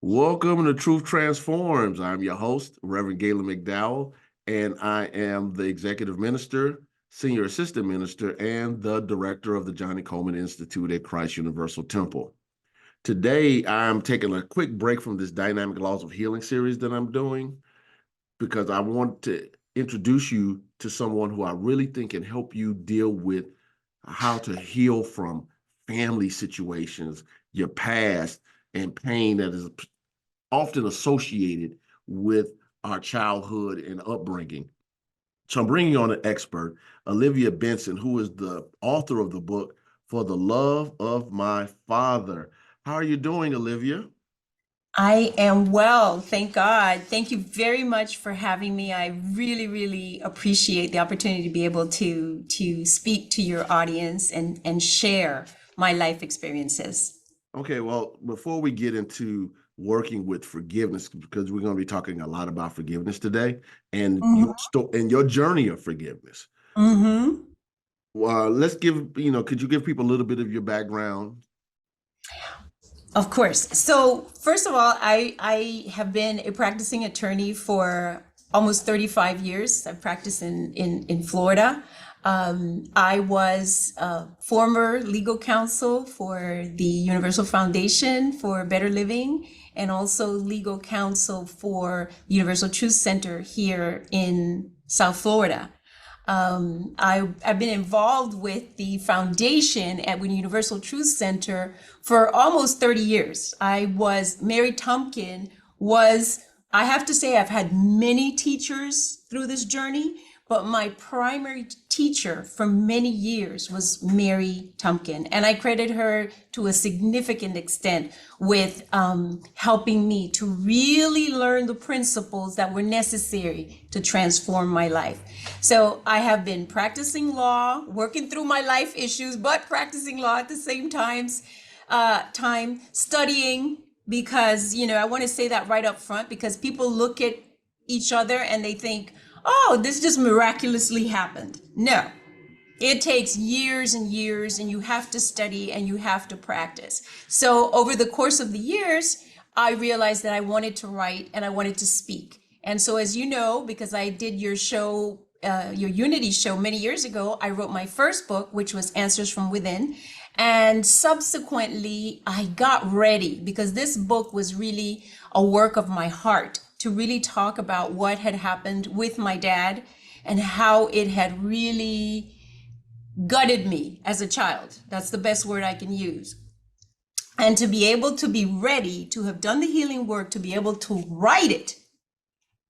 Welcome to Truth Transforms. I'm your host, Reverend Gaylon McDowell, and I am the Executive Minister, Senior Assistant Minister, and the Director of the Johnny Coleman Institute at Christ Universal Temple. Today, I'm taking a quick break from this Dynamic Laws of Healing series that I'm doing because I want to introduce you to someone who I really think can help you deal with how to heal from family situations, your past, and pain that is often associated with our childhood and upbringing. So I'm bringing on an expert, Olivia Benson, who is the author of the book, For the Love of My Father. How are you doing, Olivia? I am well, thank God. Thank you very much for having me. I really, really appreciate the opportunity to be able to speak to your audience and share my life experiences. Okay, well, before we get into working with forgiveness, because we're going to be talking a lot about forgiveness today and your journey of forgiveness. Mm-hmm. Let's could you give people a little bit of your background? Of course. So first of all, I have been a practicing attorney for almost 35 years. I've practiced in Florida. I was former legal counsel for the Universal Foundation for Better Living and also legal counsel for Universal Truth Center here in South Florida. I've been involved with the foundation at Universal Truth Center for almost 30 years. Mary Tumpkin I have to say, I've had many teachers through this journey, but my primary teacher for many years was Mary Tumpkin. And I credit her to a significant extent with helping me to really learn the principles that were necessary to transform my life. So I have been practicing law, working through my life issues, but practicing law at the same time studying because, I want to say that right up front because people look at each other and they think, oh, this just miraculously happened. No, it takes years and years, and you have to study and you have to practice. So over the course of the years, I realized that I wanted to write and I wanted to speak. And so, as you know, because I did your show, your Unity show many years ago, I wrote my first book, which was Answers from Within. And subsequently, I got ready because this book was really a work of my heart to really talk about what had happened with my dad and how it had really gutted me as a child. That's the best word I can use. And to be able to be ready to have done the healing work, to be able to write it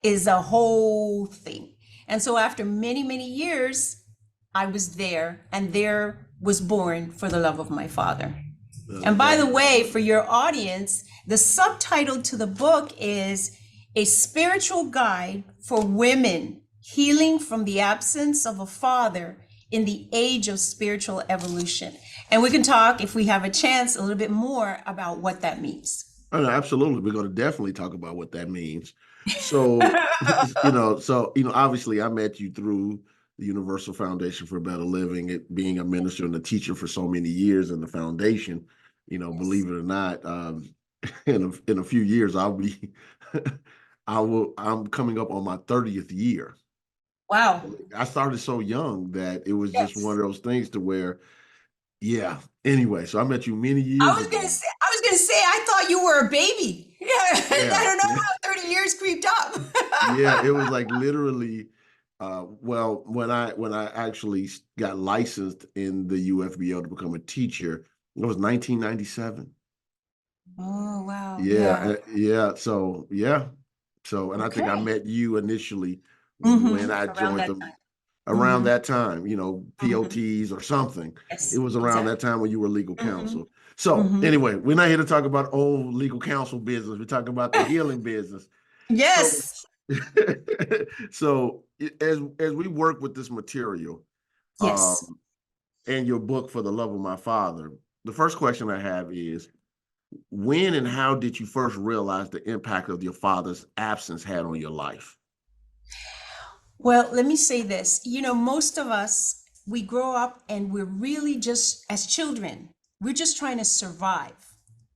is a whole thing. And so after many, many years, I was there and there was born For the Love of My Father. And by the way, for your audience, the subtitle to the book is A Spiritual Guide for Women Healing from the Absence of a Father in the Age of Spiritual Evolution. And we can talk, if we have a chance, a little bit more about what that means. Oh, no, absolutely. We're going to definitely talk about what that means. So, obviously I met you through the Universal Foundation for Better Living, it being a minister and a teacher for so many years in the foundation, believe it or not, in a few years, I'm coming up on my 30th year. Wow. I started so young that it was just one Yes. of those things to where, yeah. Anyway, so I met you many I years was ago. gonna say, I thought you were a baby. Yeah, I Yeah. don't know how 30 years creeped up. Yeah, it was like literally well, when I actually got licensed in the UFBL to become a teacher, it was 1997. Oh, wow. Yeah, Yeah. yeah. So yeah. So and I think I Okay. met you initially when I Around joined that them time. around that time, Hmm. POTs or something. It Yes, was around that exactly. time when you were legal Hmm. counsel. So Hmm. anyway, we're not here to talk about old legal counsel business. We're talking about the healing business. So Yes. so as we work with this material, Yes. um, and your book For the Love of My Father, the first question I have is when and how did you first realize the impact of your father's absence had on your life? Well, let me say this. Most of us, we grow up and we're really just as children. we're just trying to survive.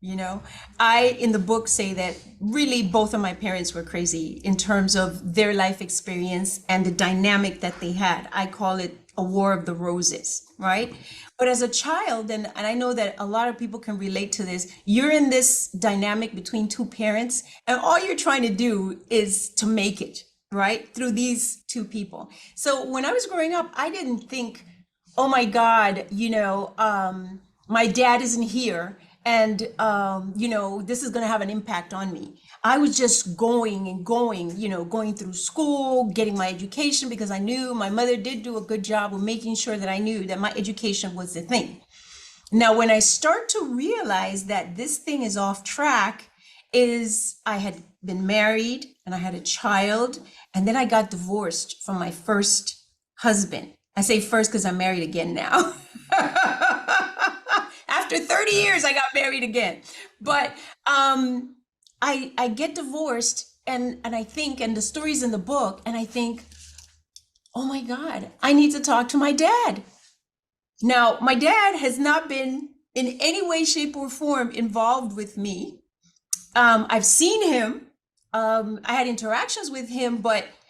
You know, I in the book say that really both of my parents were crazy in terms of their life experience and the dynamic that they had. I call it a war of the roses, right? But as a child, and I know that a lot of people can relate to this, you're in this dynamic between two parents, and all you're trying to do is to make it, right? Through these two people. So when I was growing up, I didn't think, oh my God, my dad isn't here and this is going to have an impact on me. I was just going and going, going through school, getting my education, because I knew my mother did do a good job of making sure that I knew that my education was the thing. Now, when I start to realize that this thing is off track, is I had been married and I had a child, and then I got divorced from my first husband. I say first because I'm married again now. After 30 years, I got married again. But I get divorced, and I think, and the story's in the book, and I think, oh my God, I need to talk to my dad. Now, my dad has not been in any way, shape, or form involved with me. I've seen him. I had interactions with him,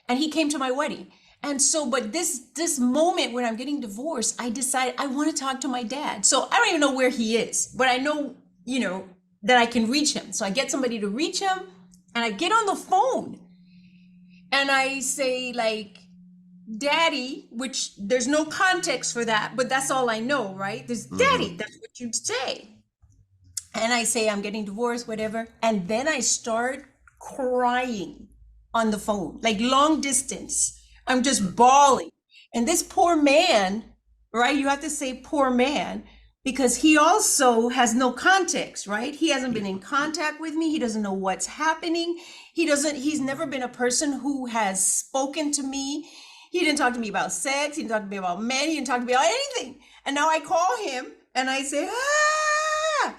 and he came to my wedding. And so, but this moment when I'm getting divorced, I decided I want to talk to my dad. So I don't even know where he is, but I know, that I can reach him. So I get somebody to reach him, and I get on the phone and I say, like, Daddy, which there's no context for that, but that's all I know, right? There's Daddy, that's what you'd say. And I say, I'm getting divorced, whatever. And then I start crying on the phone, like long distance. I'm just bawling. And this poor man, right? You have to say poor man, because he also has no context, right? He hasn't been in contact with me. He doesn't know what's happening. He's never been a person who has spoken to me. He didn't talk to me about sex. He didn't talk to me about men. He didn't talk to me about anything. And now I call him and I say, ah,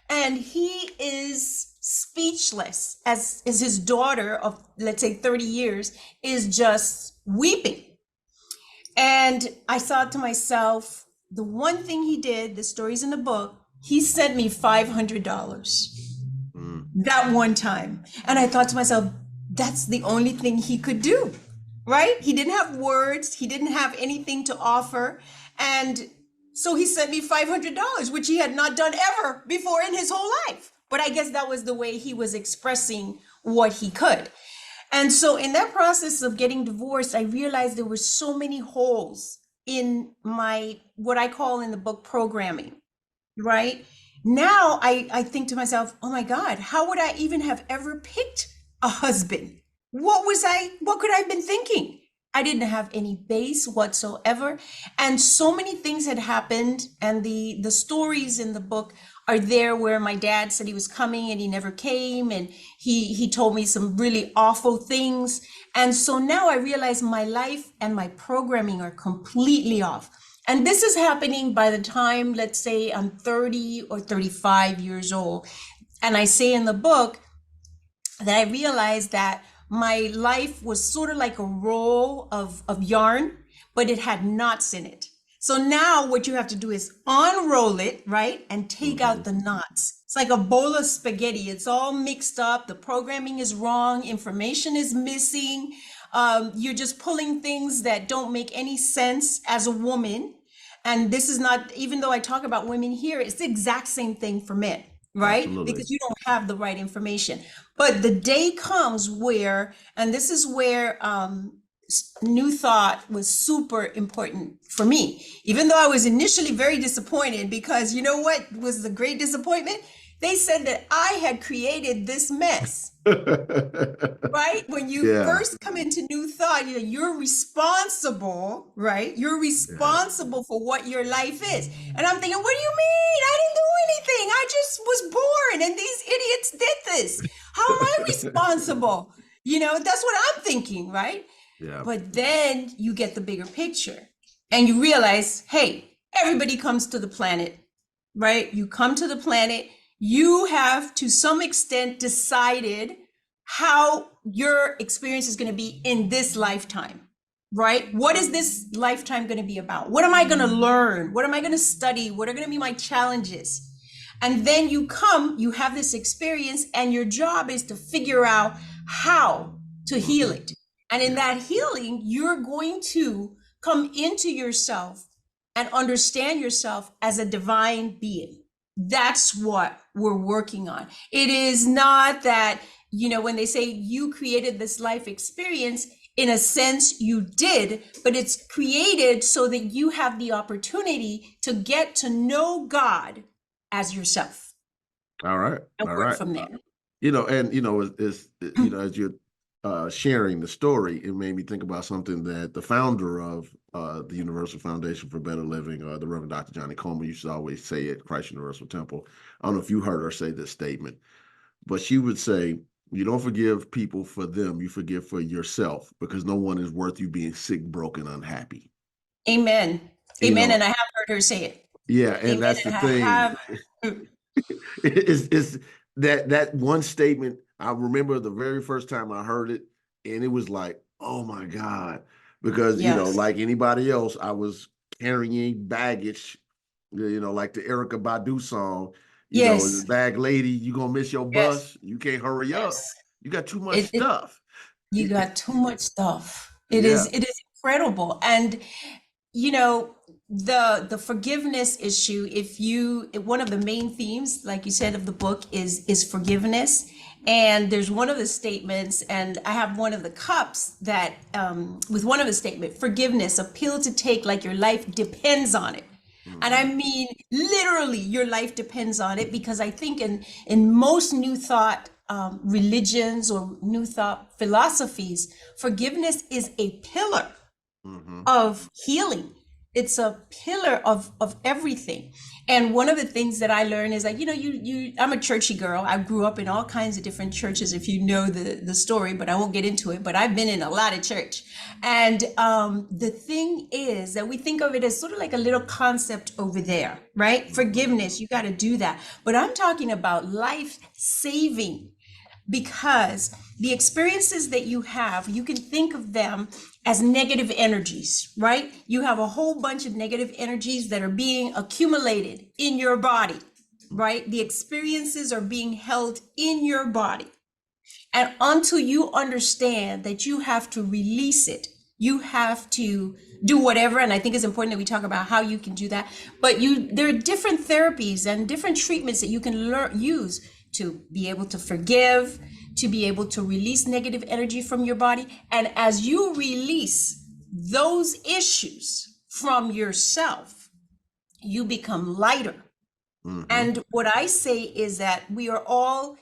and he is speechless, as his daughter of, let's say, 30 years is just weeping. And I thought to myself, the one thing he did, the story's in the book, he sent me $500 that one time. And I thought to myself, that's the only thing he could do, right? He didn't have words. He didn't have anything to offer. And so he sent me $500, which he had not done ever before in his whole life. But I guess that was the way he was expressing what he could. And so in that process of getting divorced, I realized there were so many holes in my, what I call in the book, programming, right? Now I think to myself, oh my God, how would I even have ever picked a husband? What could I have been thinking? I didn't have any base whatsoever. And so many things had happened. And the stories in the book are there where my dad said he was coming and he never came. And he told me some really awful things. And so now I realize my life and my programming are completely off. And this is happening by the time, let's say, I'm 30 or 35 years old. And I say in the book that I realized that my life was sort of like a roll of yarn, but it had knots in it. So now what you have to do is unroll it, right? And take out the knots. It's like a bowl of spaghetti. It's all mixed up. The programming is wrong. Information is missing. You're just pulling things that don't make any sense as a woman. And this is not, even though I talk about women here, it's the exact same thing for men, right? Absolutely. Because you don't have the right information. But the day comes where, and this is where New Thought was super important for me, even though I was initially very disappointed, because you know what was the great disappointment? They said that I had created this mess, right? When you first come into New Thought, you're responsible, right? You're responsible for what your life is. And I'm thinking, what do you mean? I didn't do anything. I just was born and these idiots did this. How am I responsible? That's what I'm thinking, right? Yeah. But then you get the bigger picture and you realize, hey, everybody comes to the planet, right? You come to the planet. You have, to some extent, decided how your experience is going to be in this lifetime, right? What is this lifetime going to be about? What am I going to learn? What am I going to study? What are going to be my challenges? And then you have this experience, and your job is to figure out how to heal it. And in that healing, you're going to come into yourself and understand yourself as a divine being. That's what we're working on. It is not that, when they say you created this life experience, in a sense you did, but it's created so that you have the opportunity to get to know God as yourself All right. and All work right. from there. As you're sharing the story, it made me think about something that the founder of the Universal Foundation for Better Living, the Reverend Dr. Johnny Comer, used to always say at Christ Universal Temple. I don't know if you heard her say this statement, but she would say, you don't forgive people for them, you forgive for yourself, because no one is worth you being sick, broken, unhappy. Amen. You Amen. know, And I have heard her say it. yeah, and Amen. that's the And I thing. have. It's that one statement. I remember the very first time I heard it, and it was like, oh my God, because Yes. like anybody else, I was carrying baggage, like the Erica Badu song, Yes. bag lady, you gonna miss your Yes. bus, you can't hurry up, Yes. you got too much It, stuff. you got too much stuff. Yeah. It is incredible. And you know, the forgiveness issue, one of the main themes, like you said, of the book is forgiveness. And there's one of the statements, and I have one of the cups that with one of the statement, forgiveness, a pill to take like your life depends on it. And I mean, literally, your life depends on it, because I think in most new thought religions or new thought philosophies, forgiveness is a pillar Mm-hmm. of healing. It's a pillar of everything. And one of the things that I learned is like, I'm a churchy girl. I grew up in all kinds of different churches, if you know the story, but I won't get into it. But I've been in a lot of church. And the thing is that we think of it as sort of like a little concept over there, right? Forgiveness, you got to do that. But I'm talking about life saving, because the experiences that you have, you can think of them as negative energies, right? You have a whole bunch of negative energies that are being accumulated in your body, right? The experiences are being held in your body. And until you understand that you have to release it, you have to do whatever. And I think it's important that we talk about how you can do that. But there are different therapies and different treatments that you can use to be able to forgive, to be able to release negative energy from your body. And as you release those issues from yourself, you become lighter. Mm-hmm. And what I say is that we are all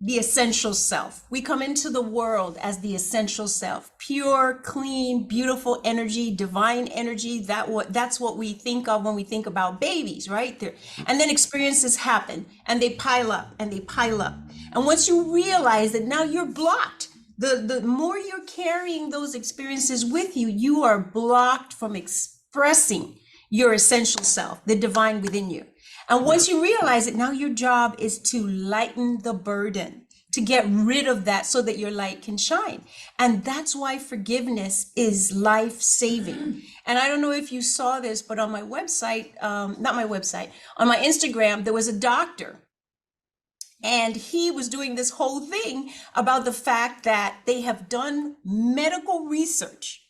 the essential self. We come into the world as the essential self, pure, clean, beautiful energy, divine energy. That's what we think of when we think about babies, right? And then experiences happen, and they pile up and they pile up. And once you realize that now you're blocked, the more you're carrying those experiences with you, you are blocked from expressing your essential self, the divine within you. And once you realize it, now your job is to lighten the burden, to get rid of that so that your light can shine. And that's why forgiveness is life-saving. And I don't know if you saw this, but on my website, not my website, on my Instagram, there was a doctor. And he was doing this whole thing about the fact that they have done medical research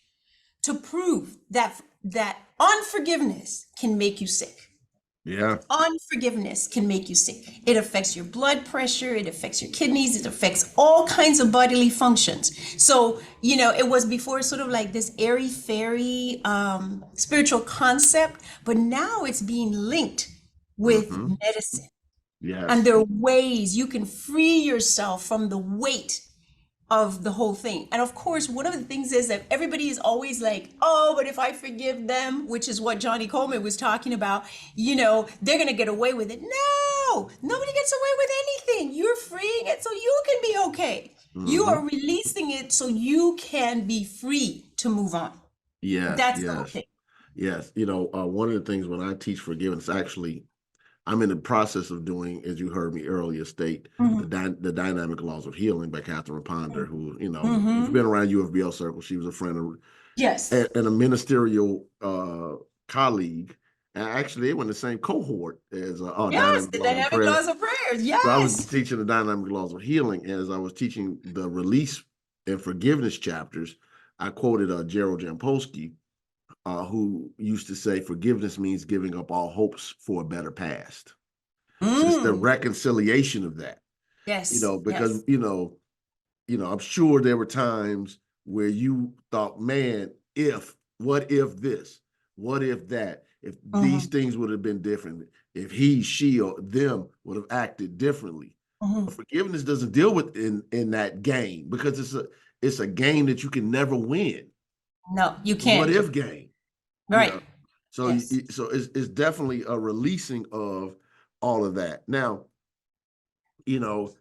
to prove that unforgiveness can make you sick. Yeah. Unforgiveness can make you sick. It affects your blood pressure, it affects your kidneys, it affects all kinds of bodily functions. So, it was before sort of like this airy-fairy spiritual concept, but now it's being linked with medicine. Yes. And there are ways you can free yourself from the weight of the whole thing. And of course, one of the things is that everybody is always like, oh, but if I forgive them, which is what Johnny Coleman was talking about, they're going to get away with it. No, nobody gets away with anything. You're freeing it so you can be okay. You are releasing it so you can be free to move on. Yes. That's the whole thing. Yes. One of the things when I teach forgiveness, actually, I'm in the process of doing, as you heard me earlier state, the Dynamic Laws of Healing by Catherine Ponder, who, if you've been around UFBL circle, she was a friend of, Yes. and a ministerial colleague. actually, they were in the same cohort as Yes, Dynamic the Laws of dynamic Prayer. laws of prayers. So I was Yes. teaching the Dynamic Laws of Healing, and as I was teaching the release and forgiveness chapters, I quoted Gerald Jampolsky, who used to say, "Forgiveness means giving up all hopes for a better past." So it's the Mm. reconciliation of that, Yes. because Yes. I'm sure there were times where you thought, man, what if this, what if that, if these Hmm. things would have been different, if he, she, or them would have acted differently. But Hmm. forgiveness doesn't deal with in that game, because it's a game that you can never win. No, you It's a what can't. if game, you Right. know. So Yes. it's definitely a releasing of all of that. Now, you know,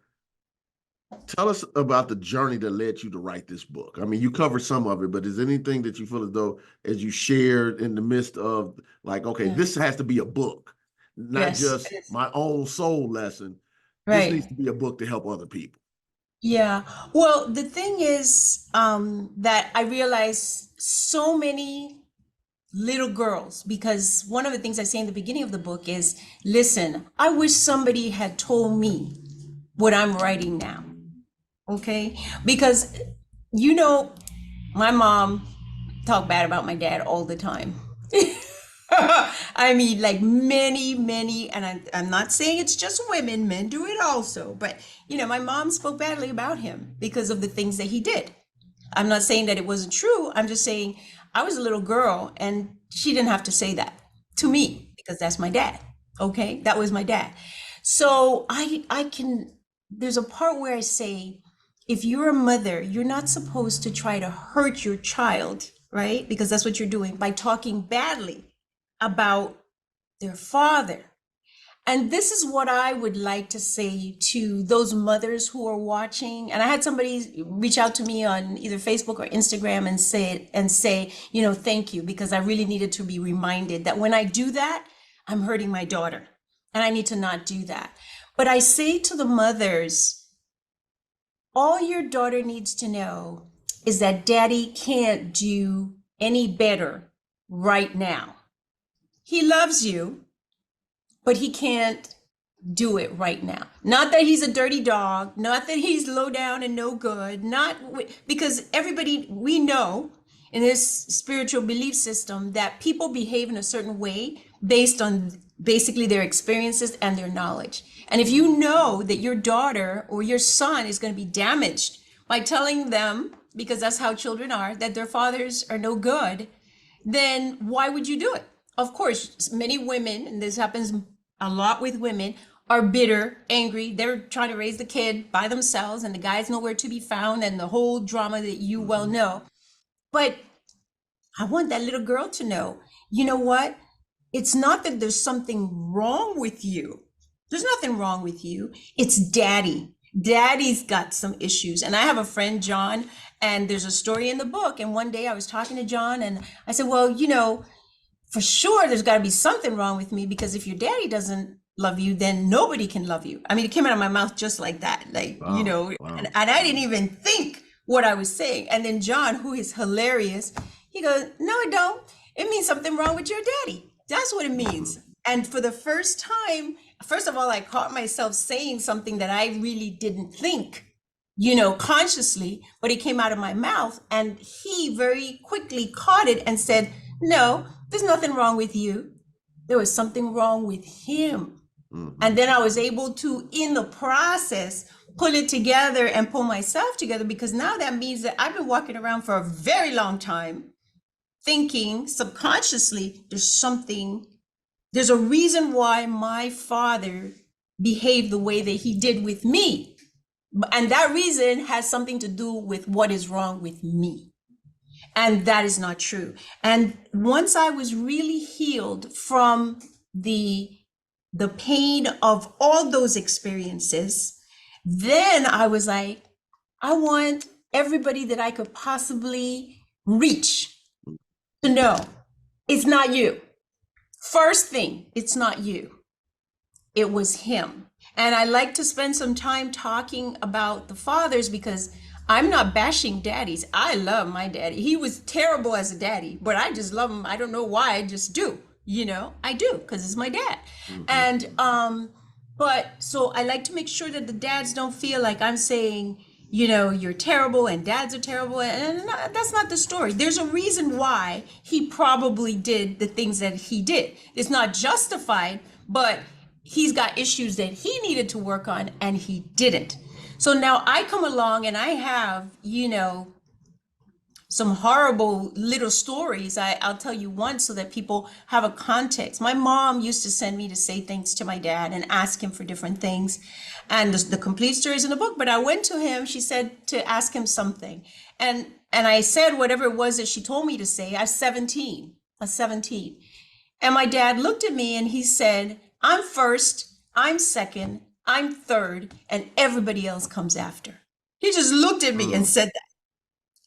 tell us about the journey that led you to write this book. I mean, you covered some of it, but is there anything that you feel as though, as you shared in the midst of, like, okay, Yeah. this has to be a book, not Yes. just Yes. my own soul lesson. This Right. needs to be a book to help other people. Yeah. Well, the thing is, that I realize so many little girls, because one of the things I say in the beginning of the book is, listen, I wish somebody had told me what I'm writing now. Okay? Because, you know, my mom talked bad about my dad all the time. I mean, like many, many, and I'm not saying it's just women, men do it also, but my mom spoke badly about him because of the things that he did. I'm not saying that it wasn't true. I'm just saying I was a little girl and she didn't have to say that to me because that's my dad. Okay? That was my dad. So I can there's a part where I say, if you're a mother, you're not supposed to try to hurt your child, right? Because that's what you're doing by talking badly about their father. And this is what I would like to say to those mothers who are watching. And I had somebody reach out to me on either Facebook or Instagram and say, thank you, because I really needed to be reminded that when I do that, I'm hurting my daughter. And I need to not do that. But I say to the mothers, all your daughter needs to know is that daddy can't do any better right now. He loves you, but he can't do it right now. Not that he's a dirty dog, not that he's low down and no good, not because everybody, we know in this spiritual belief system that people behave in a certain way based on basically their experiences and their knowledge. And if you know that your daughter or your son is going to be damaged by telling them, because that's how children are, that their fathers are no good, then why would you do it? Of course, many women, and this happens a lot with women, are bitter, angry. They're trying to raise the kid by themselves, and the guy's nowhere to be found, and the whole drama that you well Mhm. know. But I want that little girl to know, you know what? It's not that there's something wrong with you. There's nothing wrong with you. It's daddy. Daddy's got some issues. And I have a friend, John, and there's a story in the book. And one day I was talking to John and I said, well, for sure there's got to be something wrong with me, because if your daddy doesn't love you, then nobody can love you. I mean, it came out of my mouth just like that, like, Wow, and, wow. and I didn't even think what I was saying. And then John, who is hilarious, he goes, no, it don't. It means something wrong with your daddy. That's what it Mhm. means. And for the first time, first of all, I caught myself saying something that I really didn't think, consciously, but it came out of my mouth. And he very quickly caught it and said, no, there's nothing wrong with you. There was something wrong with him. And Mhm. then I was able to, in the process, pull it together and pull myself together, because now that means that I've been walking around for a very long time thinking subconsciously there's a reason why my father behaved the way that he did with me. And that reason has something to do with what is wrong with me. And that is not true. And once I was really healed from the pain of all those experiences, then I was like, I want everybody that I could possibly reach to know it's not you. First thing, it's not you. It was him. And I like to spend some time talking about the fathers, because I'm not bashing daddies. I love my daddy. He was terrible as a daddy, but I just love him. I don't know why, I just do. I do, because it's my dad. Hmm. And but so I like to make sure that the dads don't feel like I'm saying, you're terrible and dads are terrible, and that's not the story. There's a reason why he probably did the things that he did. It's not justified, but he's got issues that he needed to work on and he didn't. So now I come along and I have, some horrible little stories. I'll tell you one so that people have a context. My mom used to send me to say things to my dad and ask him for different things. And the complete story is in the book, but I went to him, she said to ask him something. And I said whatever it was that she told me to say. I was 17. I was 17. And my dad looked at me and he said, I'm first, I'm second, I'm third, and everybody else comes after. He just looked at me and Mm. said,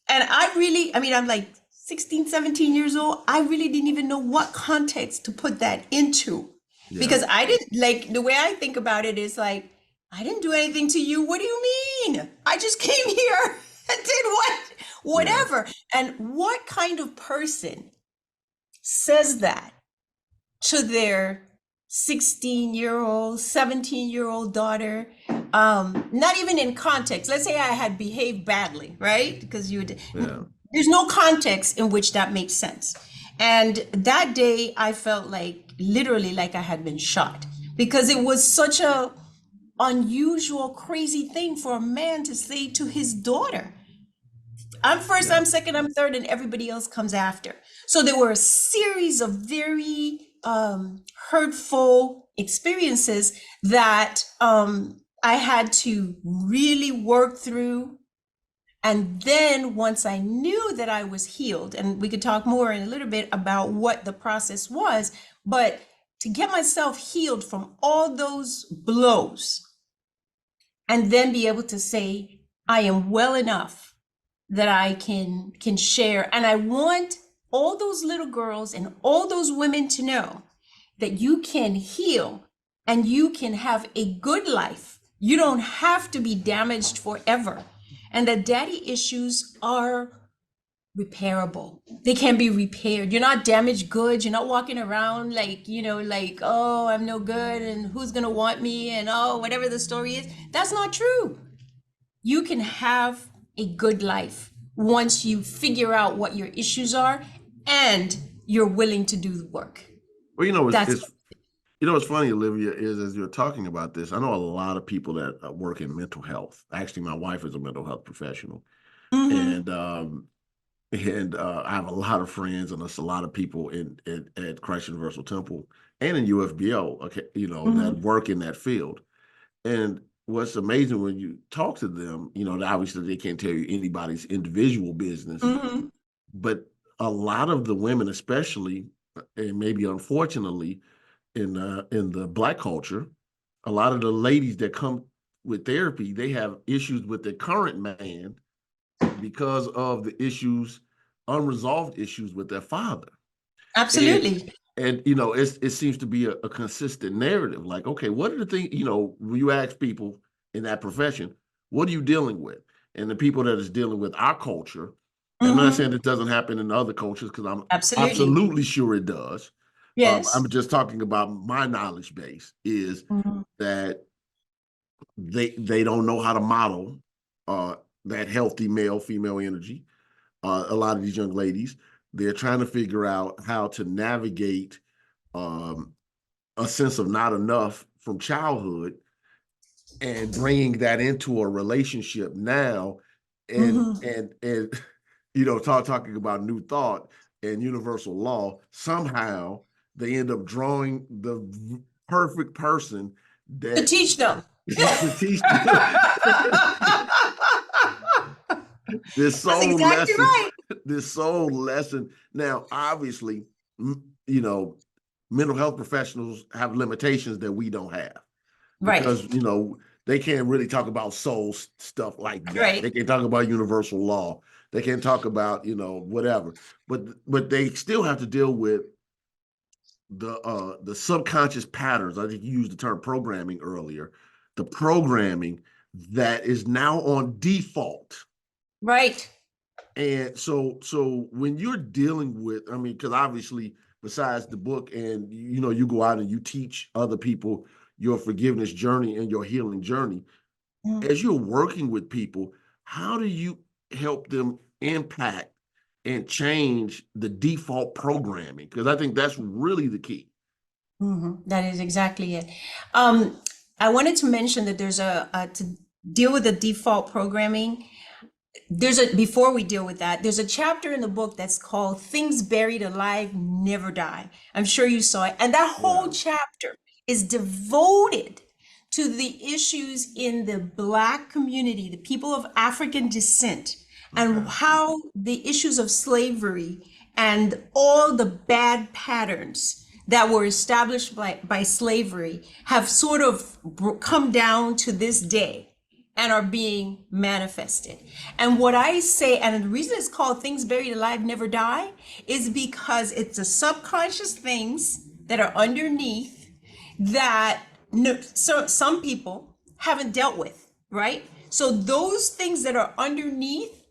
and I'm like 16, 17 years old. I really didn't even know what context to put that into, Yeah. because I didn't, like, the way I think about it is like, I didn't do anything to you. What do you mean? I just came here and did Yeah. whatever. And what kind of person says that to their 16-year-old, 17-year-old daughter? Not even in context. Let's say I had behaved badly, right? Because Yeah. there's no context in which that makes sense. And that day I felt like literally like I had been shot, because it was such a unusual, crazy thing for a man to say to his daughter. I'm first, Yeah. I'm second, I'm third, and everybody else comes after. So there were a series of very hurtful experiences that I had to really work through. And then once I knew that I was healed, and we could talk more in a little bit about what the process was, but to get myself healed from all those blows and then be able to say, I am well enough that I can share. And I want all those little girls and all those women to know that you can heal and you can have a good life. You don't have to be damaged forever. And that daddy issues are repairable. They can be repaired. You're not damaged goods. You're not walking around like, like, oh, I'm no good and who's going to want me and oh, whatever the story is. That's not true. You can have a good life once you figure out what your issues are and you're willing to do the work. Well, That's what's funny, Olivia, is as you're talking about this, I know a lot of people that work in mental health. Actually, my wife is a mental health professional, mm-hmm, and I have a lot of friends, and there's a lot of people at Christ Universal Temple and in UFBO, okay, that mm-hmm, work in that field. And what's amazing when you talk to them, obviously they can't tell you anybody's individual business, mm-hmm, but a lot of the women, especially, and maybe unfortunately, in the Black culture, a lot of the ladies that come with therapy, they have issues with their current man because of the unresolved issues with their father. And absolutely. it seems to be a consistent narrative. Like, okay, what are the things, when you ask people in that profession, what are you dealing with? And the people that is dealing with our culture, I'm not saying Mm-hmm, it doesn't happen in other cultures, because I'm absolutely. absolutely sure it does. I'm Yes. just talking about my knowledge base is Mm-hmm, that they don't know how to model uh, that healthy male female energy. A lot of these young ladies, they're trying to figure out how to navigate um, a sense of not enough from childhood and bringing that into a relationship now, and mm-hmm. talking about new thought and universal law. Somehow they end up drawing the perfect person To that teach them. to teach them That's this soul exactly lesson, right. this soul lesson. Now, obviously, you know, mental health professionals have limitations that we don't have, Right, because they can't really talk about soul stuff like that. right. They can talk about universal law. They can talk about whatever, but they still have to deal with the subconscious patterns. I think you used the term programming earlier. The programming that is now on default. Right. And so when you're dealing with, I mean, because obviously besides the book, and you go out and you teach other people your forgiveness journey and your healing journey. Mm. As you're working with people, how do you help them impact and change the default programming? Because I think that's really the key. That is exactly it. I wanted to mention that there's to deal with the default programming. Before we deal with that, there's a chapter in the book that's called Things Buried Alive Never Die. I'm sure you saw it. And that whole Yeah. chapter is devoted to the issues in the Black community, the people of African descent, and Okay. how the issues of slavery and all the bad patterns that were established by slavery have sort of come down to this day and are being manifested. And what I say, and the reason it's called Things Buried Alive Never Die, is because it's the subconscious things that are underneath that so some people haven't dealt with, right? So those things that are underneath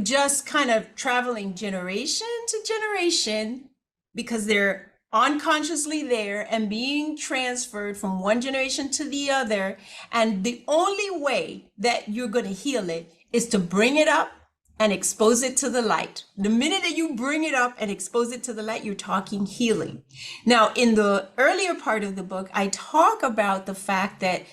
just kind of traveling generation to generation because they're unconsciously there and being transferred from one generation to the other. And the only way that you're going to heal it is to bring it up and expose it to the light. The minute that you bring it up and expose it to the light, you're talking healing. Now, in the earlier part of the book, I talk about the fact that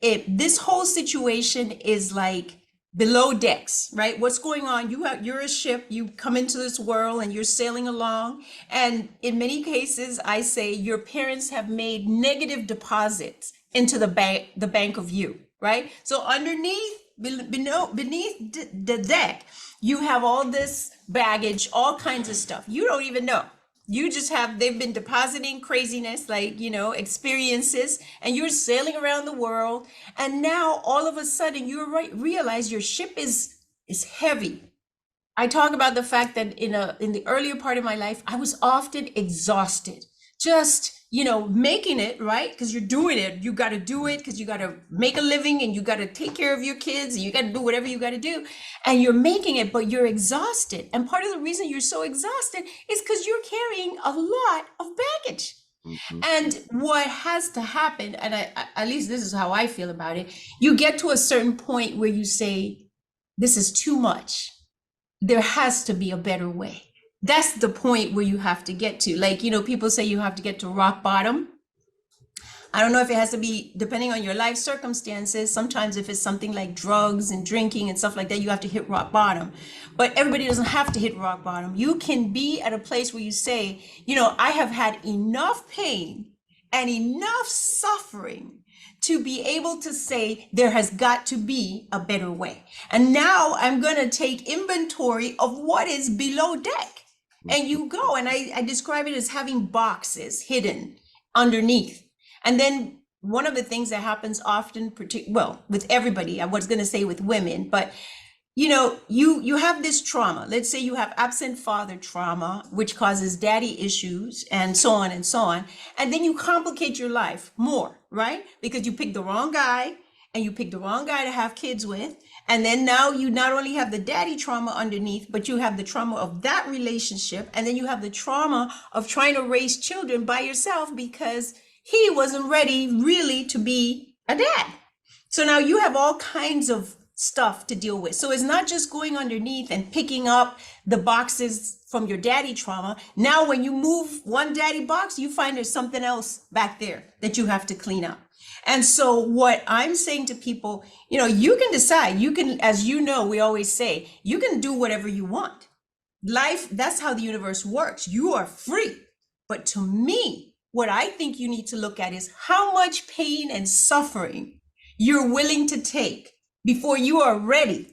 this whole situation is like below decks, right? What's going on? You're a ship, you come into this world and you're sailing along. And in many cases, I say your parents have made negative deposits into the bank of you, right? So underneath, beneath the deck, you have all this baggage, all kinds of stuff. You don't even know. You just they've been depositing craziness, like, experiences, and you're sailing around the world. And now all of a sudden you realize your ship is heavy. I talk about the fact that in the earlier part of my life, I was often exhausted, just, making it, right? Because you're doing it. You got to do it because you got to make a living and you got to take care of your kids and you got to do whatever you got to do. And you're making it, but you're exhausted. And part of the reason you're so exhausted is because you're carrying a lot of baggage. Mhm. And what has to happen, and at least this is how I feel about it, you get to a certain point where you say, this is too much. There has to be a better way. That's the point where you have to get to. Like, people say you have to get to rock bottom. I don't know if it has to be depending on your life circumstances. Sometimes if it's something like drugs and drinking and stuff like that, you have to hit rock bottom. But everybody doesn't have to hit rock bottom. You can be at a place where you say, I have had enough pain and enough suffering to be able to say there has got to be a better way. And now I'm going to take inventory of what is below deck. And you go, and I describe it as having boxes hidden underneath. And then one of the things that happens often, with everybody, I was going to say with women, but you have this trauma. Let's say you have absent father trauma, which causes daddy issues and so on and so on. And then you complicate your life more, right? Because you pick the wrong guy and you pick the wrong guy to have kids with. And then now you not only have the daddy trauma underneath, but you have the trauma of that relationship. And then you have the trauma of trying to raise children by yourself because he wasn't ready really to be a dad. So now you have all kinds of stuff to deal with. So it's not just going underneath and picking up the boxes from your daddy trauma. Now, when you move one daddy box, you find there's something else back there that you have to clean up. And so what I'm saying to people, you can decide, as we always say, you can do whatever you want. Life, that's how the universe works. You are free. But to me, what I think you need to look at is how much pain and suffering you're willing to take before you are ready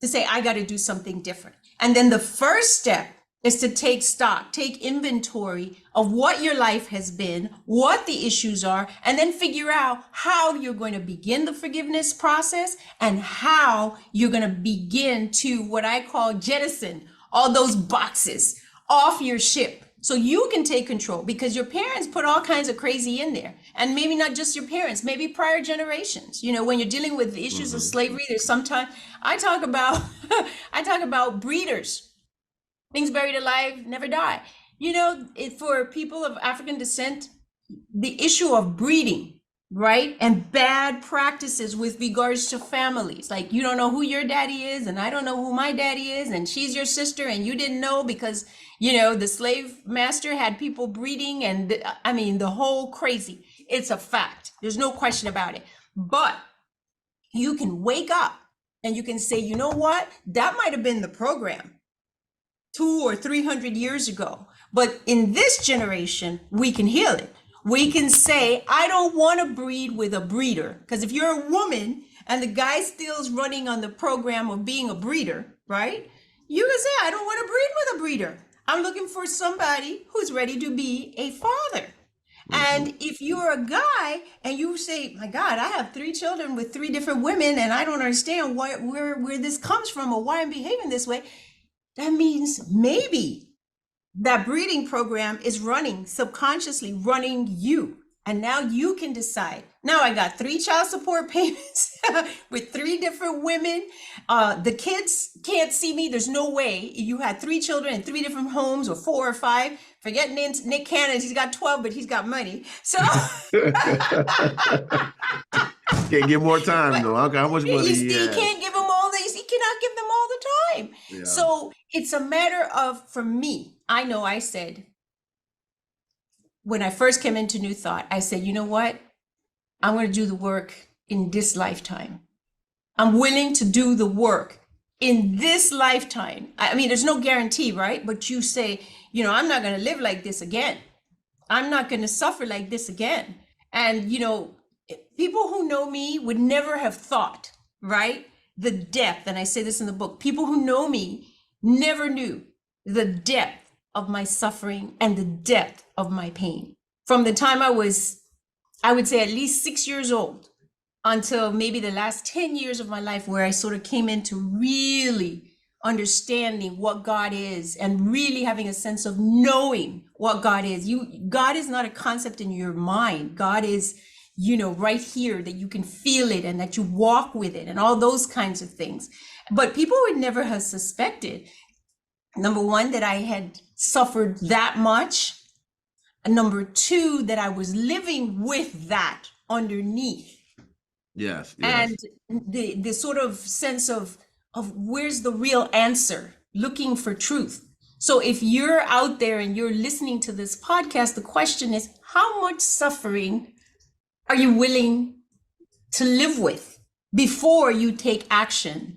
to say, I got to do something different. And then the first step is to take stock, take inventory of what your life has been, what the issues are, and then figure out how you're going to begin the forgiveness process and how you're going to begin to what I call jettison all those boxes off your ship so you can take control, because your parents put all kinds of crazy in there. And maybe not just your parents, maybe prior generations. When you're dealing with the issues of slavery, there's sometimes I talk about breeders. Things buried alive never die. For people of African descent, the issue of breeding, right? And bad practices with regards to families. Like, you don't know who your daddy is, and I don't know who my daddy is, and she's your sister, and you didn't know because, the slave master had people breeding, and I mean, the whole crazy. It's a fact. There's no question about it. But you can wake up and you can say, you know what? That might have been the program 200 or 300 years ago. But in this generation, we can heal it. We can say, I don't want to breed with a breeder. Because if you're a woman and the guy still's running on the program of being a breeder, right? You can say, I don't want to breed with a breeder. I'm looking for somebody who's ready to be a father. And if you're a guy and you say, my God, I have 3 children with 3 different women and I don't understand where this comes from or why I'm behaving this way, that means maybe that breeding program is running, subconsciously running you. And now you can decide. Now I got 3 child support payments with 3 different women. The kids can't see me. There's no way. You had 3 children in 3 different homes, or 4 or 5. Forget Nick Cannon. He's got 12, but he's got money. So can't get more time though. How much money he can't give them all these. He cannot give them all the time. Yeah. So it's a matter of, for me, I know I said, when I first came into New Thought, I said, you know what? I'm going to do the work in this lifetime. I'm willing to do the work in this lifetime. I mean, there's no guarantee, right? But you say, I'm not going to live like this again. I'm not going to suffer like this again. And, people who know me would never have thought, right? The depth, and I say this in the book, people who know me never knew the depth of my suffering and the depth of my pain. From the time I was, I would say, at least 6 years old until maybe the last 10 years of my life, where I sort of came into really understanding what God is and really having a sense of knowing what God is. God is not a concept in your mind. God is, right here, that you can feel it and that you walk with it and all those kinds of things. But people would never have suspected, number one, that I had suffered that much. And number 2, that I was living with that underneath. Yes. And the sort of sense of where's the real answer, looking for truth. So if you're out there and you're listening to this podcast, the question is, how much suffering are you willing to live with before you take action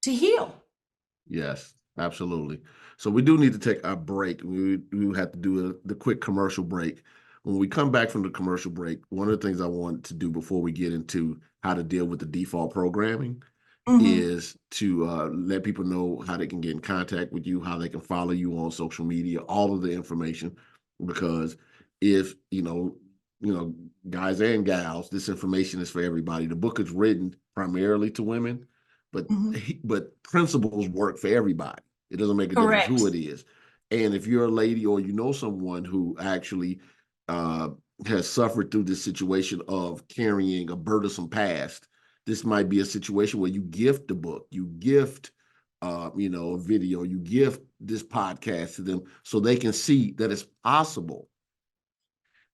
to heal? Yes, absolutely. So we do need to take our break. We have to do the quick commercial break. When we come back from the commercial break, one of the things I want to do before we get into how to deal with the default programming is to let people know how they can get in contact with you, how they can follow you on social media, all of the information. Because if, guys and gals, this information is for everybody. The book is written primarily to women, but principles work for everybody. It doesn't make a difference who it is. And if you're a lady or someone who actually has suffered through this situation of carrying a burdensome past, this might be a situation where you gift the book, you gift a video, you gift this podcast to them so they can see that it's possible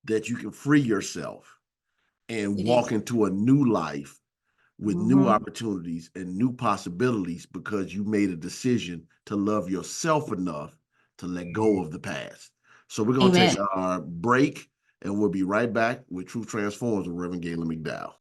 that you can free yourself and walk into a new life with new opportunities and new possibilities, because you made a decision to love yourself enough to let go of the past. So we're going to take our break, and we'll be right back with Truth Transforms with Reverend Gaylon McDowell.